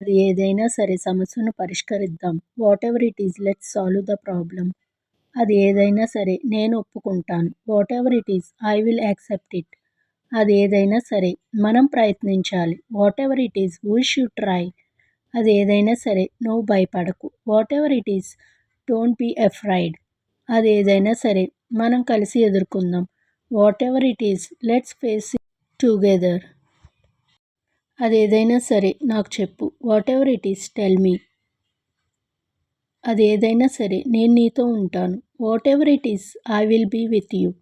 అది ఏదైనా సరే సమస్యను పరిష్కరిద్దాం. Whatever it is let's solve the problem. అది ఏదైనా సరే నేను ఒప్పుకుంటాను. Whatever it is I will accept it. అది ఏదైనా సరే మనం ప్రయత్నించాలి. Whatever it is we should try. అది ఏదైనా సరే నువ్వు భయపడకు. Whatever it is don't be afraid. అది ఏదైనా సరే మనం కలిసి ఎదుర్కొందాం. Whatever it is let's face it together. అది ఏదైనా సరే నాకు చెప్పు. Whatever it is tell me. అది ఏదైనా సరే నేను నీతో ఉంటాను. Whatever it is I will be with you.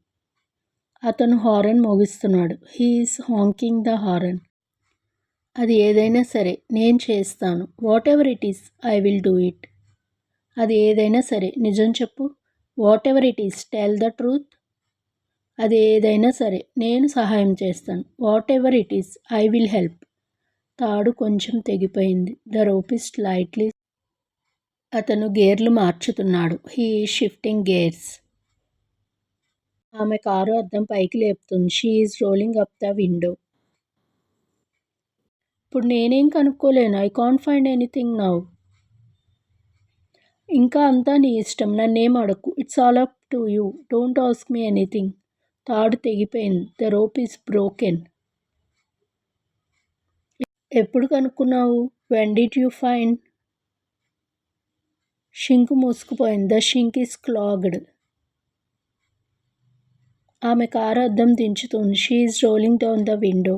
అతను హారన్ మోగిస్తున్నాడు. He is honking the horn. అది ఏదైనా సరే నేను చేస్తాను. Whatever it is I will do it. అది ఏదైనా సరే నిజం చెప్పు. Whatever it is tell the truth. అది ఏదైనా సరే నేను సహాయం చేస్తాను. Whatever it is I will help. తాడు కొంచెం తెగిపోయింది. The rope is slightly. అతను గేర్లు మార్చుతున్నాడు. He is shifting gears. ఆమె కారు అద్దం పైకి లేపుతుంది. She is rolling up the window. ఇప్పుడు నేనేం కనుక్కోలేను. I can't find anything now. ఇంకా అంతా నీ ఇష్టం. నన్నేం అడక్కు. It's all up to you. Don't ask me anything. తాడు తెగిపోయింది. The rope is broken. ఎప్పుడు కనుక్కున్నావు? When did you find? Sink మూసుకుపోయింది. The sink is clogged. ఆమె కారు అద్దం దించుతుంది. She is rolling down the window.